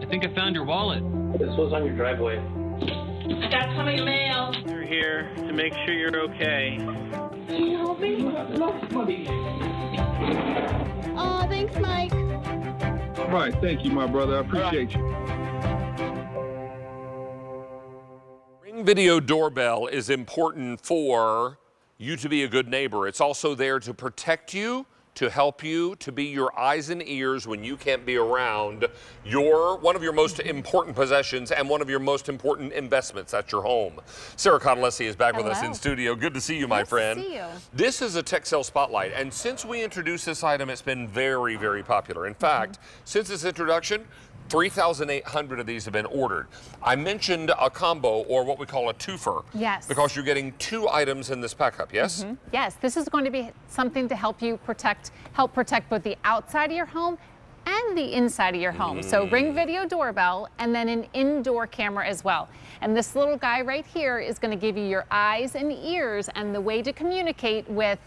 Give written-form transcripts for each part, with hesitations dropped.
I think I found your wallet. This was on your driveway. I got some of your mail. We're here to make sure you're okay. Oh, thanks, Mike. All right, thank you, my brother. I appreciate you. Ring Video Doorbell is important for you to be a good neighbor. It's also there to protect you, to help you, to be your eyes and ears when you can't be around one of your most important possessions and one of your most important investments at your home. Sarah Connellesi is back with us in studio. Good to see you, my friend. Good to see you. This is a Tech Sale Spotlight, and since we introduced this item, it's been very, very popular. In fact, since its introduction, 3,800 of these have been ordered. I mentioned a combo, or what we call a twofer. Yes. Because you're getting 2 items in this pack-up, yes? Yes, this is going to be something to help you help protect both the outside of your home and the inside of your home. So Ring Video Doorbell, and then an indoor camera as well. And this little guy right here is going to give you your eyes and ears and the way to communicate with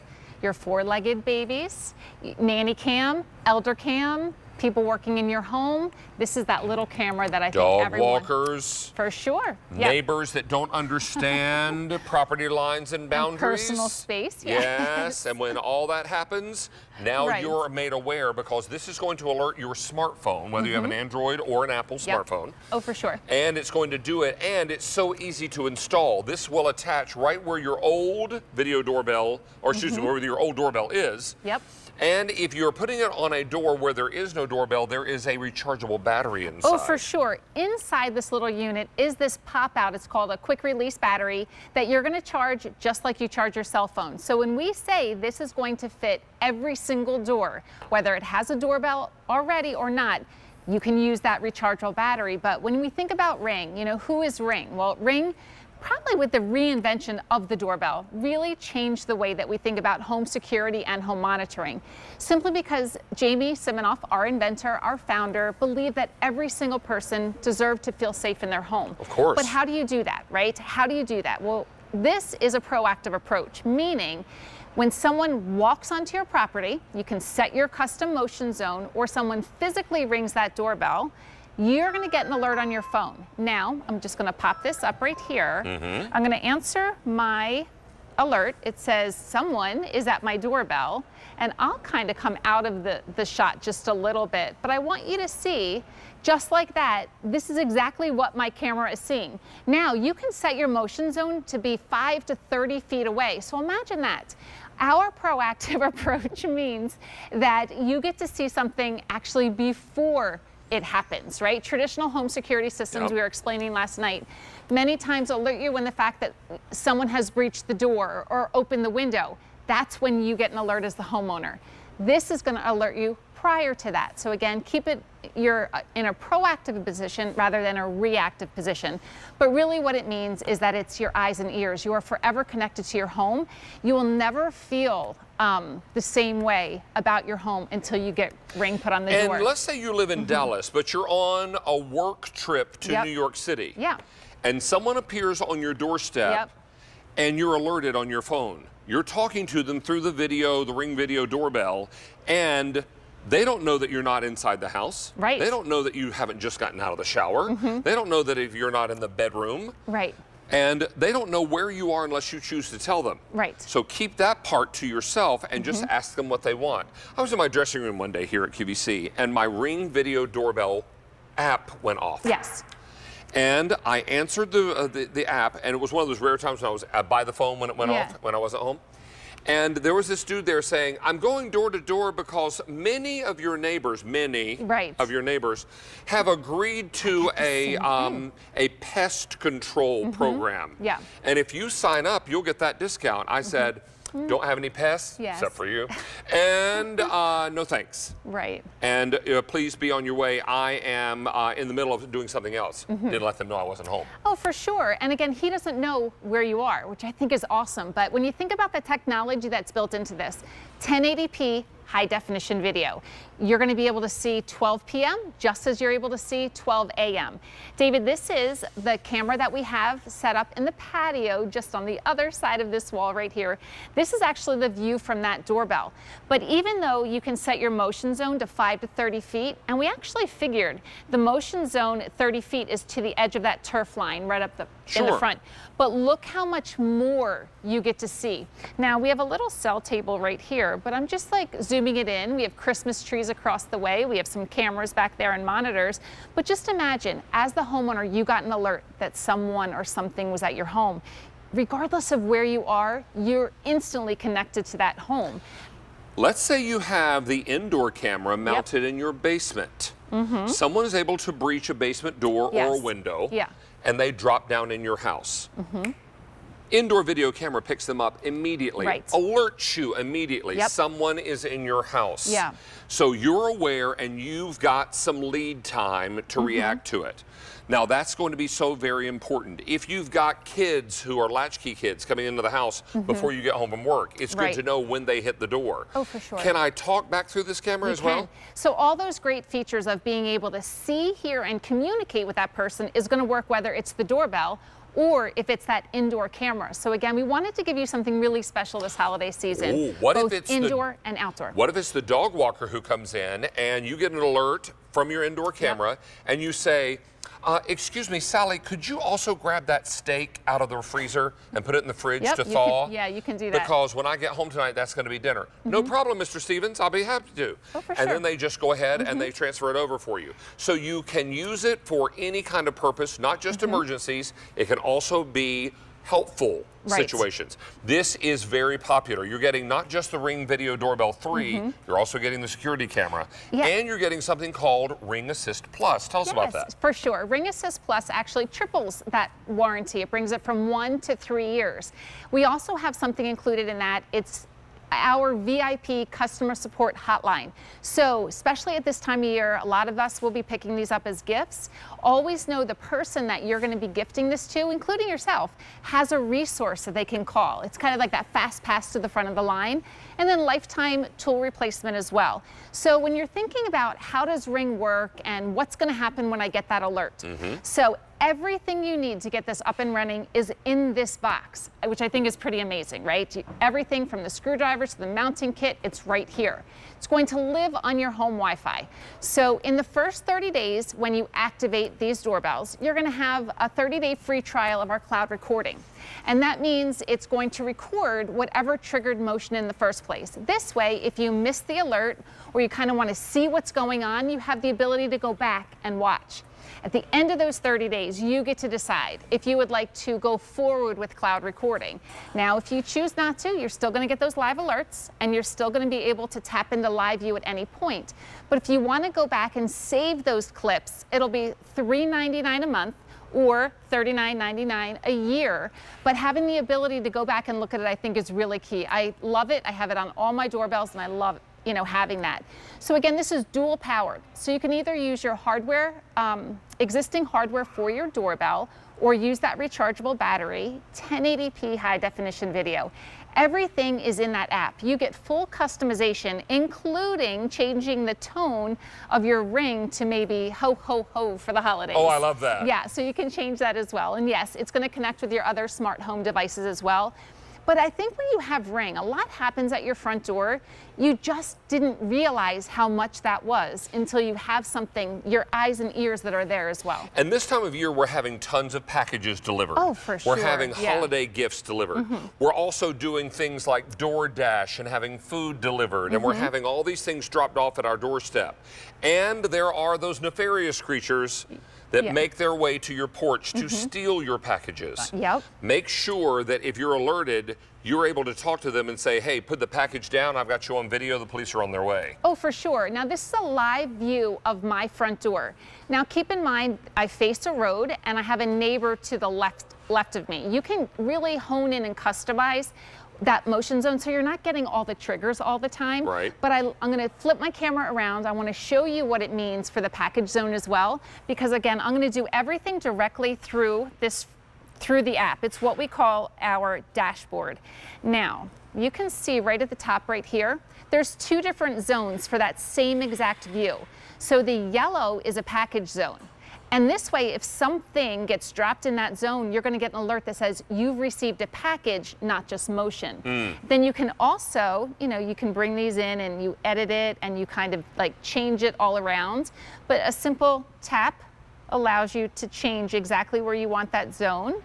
your 4-legged babies, nanny cam, elder cam, people working in your home. This is that little camera that I think everyone... Dog walkers. For sure. Neighbors that don't understand property lines and boundaries. And personal space. Yes, and when all that happens, now you're made aware, because this is going to alert your smartphone, whether you have an Android or an Apple smartphone. Oh, for sure. And it's going to do it, and it's so easy to install. This will attach right where your old video doorbell, or excuse me, where your old doorbell is. Yep. And if you're putting it on a door where there is no doorbell, there is a rechargeable battery inside. Oh, for sure. Inside this little unit is this pop-out. It's called a quick release battery that you're going to charge just like you charge your cell phone. So when we say this is going to fit every single door, whether it has a doorbell already or not, you can use that rechargeable battery. But when we think about Ring, you know, who is Ring? Well, Ring, probably with the reinvention of the doorbell, really changed the way that we think about home security and home monitoring. Simply because Jamie Siminoff, our inventor, our founder, believed that every single person deserved to feel safe in their home. Of course. But how do you do that, right? How do you do that? Well, this is a proactive approach, meaning when someone walks onto your property, you can set your custom motion zone, or someone physically rings that doorbell, you're going to get an alert on your phone. Now, I'm just going to pop this up right here. I'm going to answer my alert. It says someone is at my doorbell, and I'll kind of come out of the shot just a little bit. But I want you to see, just like that, this is exactly what my camera is seeing. Now, you can set your motion zone to be 5 to 30 feet away. So imagine that. Our proactive approach means that you get to see something actually before it happens, right? Traditional home security systems, we were explaining last night, many times alert you when the fact that someone has breached the door or opened the window. That's when you get an alert as the homeowner. This is going to alert you prior to that. So again, you're in a proactive position rather than a reactive position. But really what it means is that it's your eyes and ears. You are forever connected to your home. You will never feel the same way about your home until you get Ring put on the door. And let's say you live in Dallas, but you're on a work trip to New York City. And someone appears on your doorstep and you're alerted on your phone. You're talking to them through the Ring Video Doorbell, and they don't know that you're not inside the house. Right. They don't know that you haven't just gotten out of the shower. They don't know that if you're not in the bedroom. Right. And they don't know where you are unless you choose to tell them. Right. So keep that part to yourself and just ask them what they want. I was in my dressing room one day here at QVC, and my Ring Video Doorbell app went off. Yes. And I answered the app, and it was one of those rare times when I was by the phone when it went off, when I wasn't home. And there was this dude there saying, I'm going door to door because many of your neighbors, of your neighbors have agreed to a pest control program. Yeah. And if you sign up, you'll get that discount. I said, don't have any pests, except for you. And no thanks. Right. And please be on your way. I am in the middle of doing something else. Didn't let them know I wasn't home. Oh, for sure. And again, he doesn't know where you are, which I think is awesome. But when you think about the technology that's built into this, 1080p, high definition video. You're going to be able to see 12 p.m. just as you're able to see 12 a.m. David, this is the camera that we have set up in the patio just on the other side of this wall right here. This is actually the view from that doorbell. But even though you can set your motion zone to 5 to 30 feet, and we actually figured the motion zone at 30 feet is to the edge of that turf line right up in the front. But look how much more you get to see. Now we have a little cell table right here, but I'm just like zooming it in. We have Christmas trees across the way. We have some cameras back there and monitors. But just imagine, as the homeowner, you got an alert that someone or something was at your home. Regardless of where you are, you're instantly connected to that home. Let's say you have the indoor camera mounted in your basement. Someone is able to breach a basement door or a window, and they drop down in your house. Indoor video camera picks them up immediately, alerts you immediately. Someone is in your house. So you're aware and you've got some lead time to react to it. Now that's going to be so very important. If you've got kids who are latchkey kids coming into the house before you get home from work, it's good to know when they hit the door. Oh, for sure. Can I talk back through this camera as well? So all those great features of being able to see, hear, and communicate with that person is going to work whether it's the doorbell or if it's that indoor camera. So again, we wanted to give you something really special this holiday season, both indoor and outdoor. What if it's the dog walker who comes in and you get an alert from your indoor camera and you say, excuse me, Sally, could you also grab that steak out of the freezer and put it in the fridge to thaw? You can do that. Because when I get home tonight, that's going to be dinner. No problem, Mr. Stevens. I'll be happy to. Oh, for and then they just go ahead and they transfer it over for you. So you can use it for any kind of purpose, not just emergencies. It can also be helpful situations. This is very popular. You're getting not just the Ring Video Doorbell 3, you're also getting the security camera, and you're getting something called Ring Assist Plus. Tell us about that. For sure. Ring Assist Plus actually triples that warranty. It brings it from 1 to 3 years. We also have something included in that. It's our VIP customer support hotline. So especially at this time of year, a lot of us will be picking these up as gifts. Always know the person that you're going to be gifting this to, including yourself, has a resource that they can call. It's kind of like that fast pass to the front of the line, and then lifetime tool replacement as well. So when you're thinking about how does Ring work and what's going to happen when I get that alert. So everything you need to get this up and running is in this box, which I think is pretty amazing, right? Everything from the screwdriver to the mounting kit, it's right here. It's going to live on your home Wi-Fi. So in the first 30 days, when you activate these doorbells, you're going to have a 30-day free trial of our cloud recording. And that means it's going to record whatever triggered motion in the first place. This way, if you miss the alert or you kind of want to see what's going on, you have the ability to go back and watch. At the end of those 30 days, you get to decide if you would like to go forward with cloud recording. Now, if you choose not to, you're still going to get those live alerts, and you're still going to be able to tap into live view at any point. But if you want to go back and save those clips, it'll be $3.99 a month or $39.99 a year. But having the ability to go back and look at it, I think, is really key. I love it. I have it on all my doorbells, and I love it. Having that. So again, this is dual powered. So you can either use your hardware, existing hardware for your doorbell, or use that rechargeable battery, 1080p high definition video. Everything is in that app. You get full customization, including changing the tone of your Ring to maybe ho, ho, ho for the holidays. Oh, I love that. Yeah, so you can change that as well. And yes, it's going to connect with your other smart home devices as well. But I think when you have Ring, a lot happens at your front door. You just didn't realize how much that was until you have something, your eyes and ears that are there as well. And this time of year, we're having tons of packages delivered. Oh, for sure. We're having holiday gifts delivered. We're also doing things like DoorDash and having food delivered, and we're having all these things dropped off at our doorstep. And there are those nefarious creatures that make their way to your porch to steal your packages. Make sure that if you're alerted, you're able to talk to them and say, hey, put the package down, I've got you on video, the police are on their way. Oh, for sure. Now, this is a live view of my front door. Now, keep in mind, I face a road and I have a neighbor to the left of me. You can really hone in and customize that motion zone so you're not getting all the triggers all the time. But I'm going to flip my camera around. I want to show you what it means for the package zone as well, because again, I'm going to do everything directly through this through the app. It's what we call our dashboard. Now, you can see right at the top right here, there's 2 different zones for that same exact view. So the yellow is a package zone. And this way, if something gets dropped in that zone, you're going to get an alert that says you've received a package, not just motion. Then you can also, you can bring these in and you edit it and you kind of like change it all around. But a simple tap allows you to change exactly where you want that zone.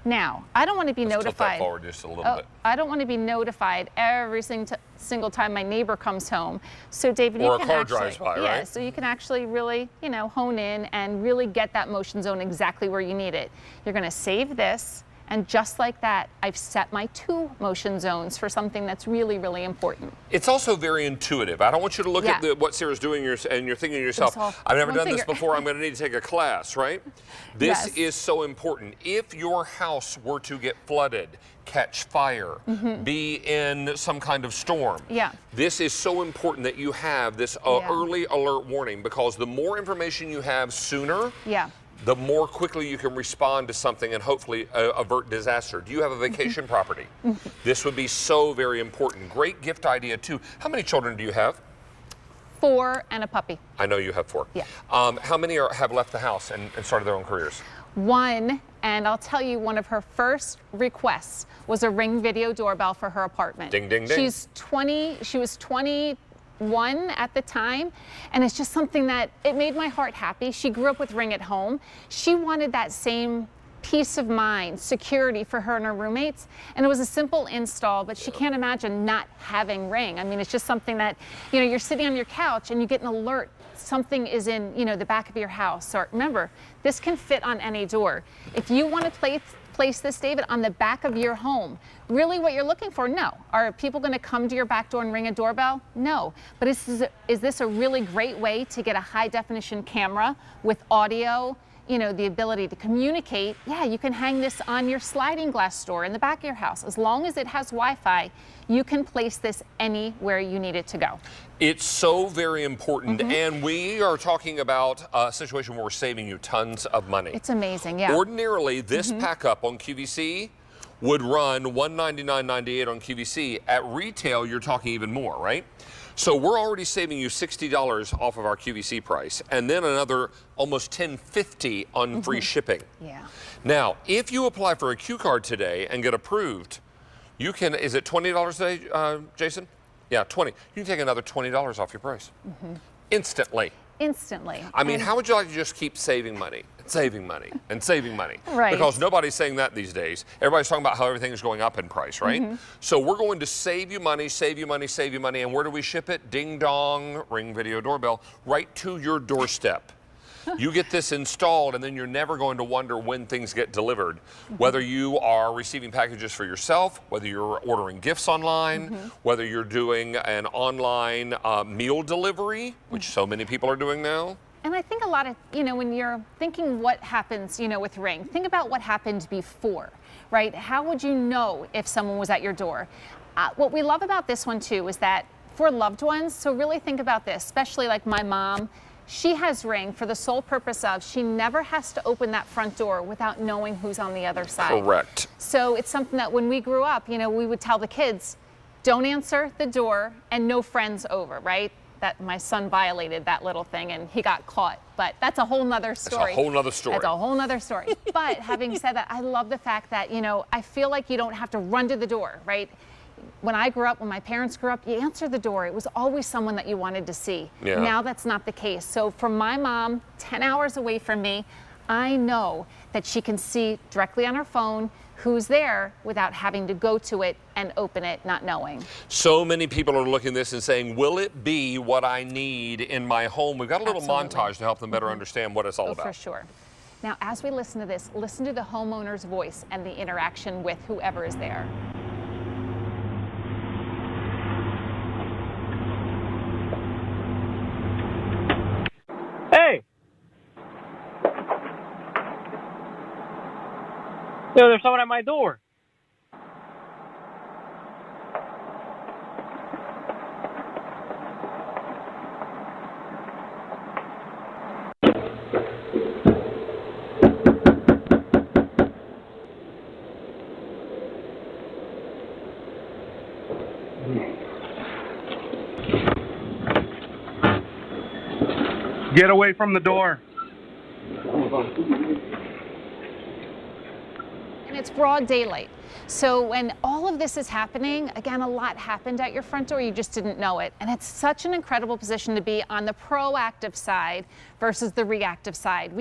Now, I don't want to be notified. Tilt that forward just a little bit. I don't want to be notified every single time my neighbor comes home. So, David, or you a can car actually, drives by, yeah, right? so you can actually really, hone in and really get that motion zone exactly where you need it. You're going to save this, and just like that, I've set my 2 motion zones for something that's really, really important. It's also very intuitive. I don't want you to look at what Sarah's doing and you're thinking to yourself, I've never done this before, I'm going to need to take a class, right? This is so important. If your house were to get flooded, catch fire, be in some kind of storm, this is so important that you have this early alert warning, because the more information you have sooner, the more quickly you can respond to something and hopefully avert disaster. Do you have a vacation property? This would be so very important. Great gift idea too. How many children do you have? 4 and a puppy. I know you have 4. Yeah. How many have left the house and started their own careers? 1, and I'll tell you, one of her first requests was a Ring Video Doorbell for her apartment. Ding, ding, ding. She was 21 at the time, and it's just something that it made my heart happy. She grew up with Ring at home. She wanted that same peace of mind, security for her and her roommates, and it was a simple install, but she can't imagine not having Ring. I mean, it's just something that, you're sitting on your couch and you get an alert something is in, the back of your house. Or remember, this can fit on any door. If you want to place this, David, on the back of your home, really what you're looking for? No. Are people going to come to your back door and ring a doorbell? No. But is this a really great way to get a high definition camera with audio, the ability to communicate? Yeah, you can hang this on your sliding glass door in the back of your house. As long as it has Wi-Fi, you can place this anywhere you need it to go. It's so very important, and we are talking about a situation where we're saving you tons of money. It's amazing, yeah. Ordinarily, this pack-up on QVC would run $199.98 on QVC. At retail, you're talking even more, right? So we're already saving you $60 off of our QVC price, and then another almost $10.50 on free shipping. Yeah. Now, if you apply for a Q card today and get approved, you can, is it $20 today, Jason? Yeah, 20. You can take another $20 off your price. Instantly. Instantly. I mean, how would you like to just keep saving money, and saving money, and saving money? Right. Because nobody's saying that these days. Everybody's talking about how everything is going up in price, right? So we're going to save you money, save you money, save you money. And where do we ship it? Ding dong, Ring Video Doorbell, right to your doorstep. You get this installed, and then you're never going to wonder when things get delivered. Whether you are receiving packages for yourself, whether you're ordering gifts online, whether you're doing an online meal delivery, which so many people are doing now. And I think a lot of, when you're thinking what happens, with Ring, think about what happened before, right? How would you know if someone was at your door? What we love about this one, too, is that for loved ones, so really think about this, especially like my mom. She has Ring for the sole purpose of she never has to open that front door without knowing who's on the other side. Correct. So it's something that when we grew up, we would tell the kids, don't answer the door and no friends over, right? That my son violated that little thing and he got caught. But that's a whole nother story. That's a whole nother story. That's a whole nother story. But having said that, I love the fact that, I feel like you don't have to run to the door, right? When I grew up, when my parents grew up, you answered the door. It was always someone that you wanted to see. Yeah. Now that's not the case. So for my mom, 10 hours away from me, I know that she can see directly on her phone who's there without having to go to it and open it, not knowing. So many people are looking at this and saying, will it be what I need in my home? We've got a little montage to help them better understand what it's all about. For sure. Now, as we listen to this, listen to the homeowner's voice and the interaction with whoever is there. Hey! There's someone at my door. Get away from the door. And it's broad daylight. So when all of this is happening, again, a lot happened at your front door, you just didn't know it. And it's such an incredible position to be on the proactive side versus the reactive side.